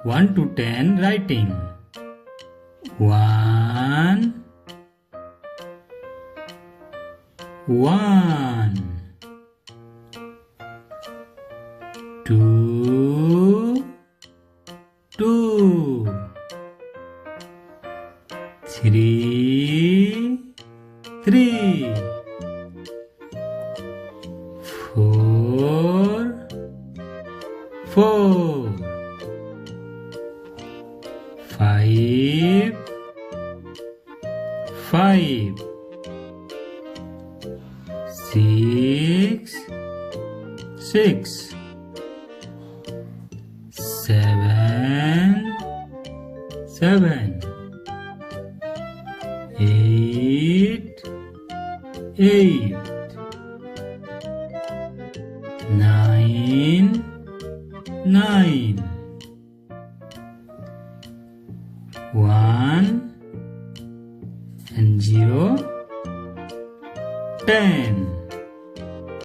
1 to 10 writing. 1 1 2 2 3 3 4 4 5 5 6 6 7 7 8 8 9 9 1 and 0 10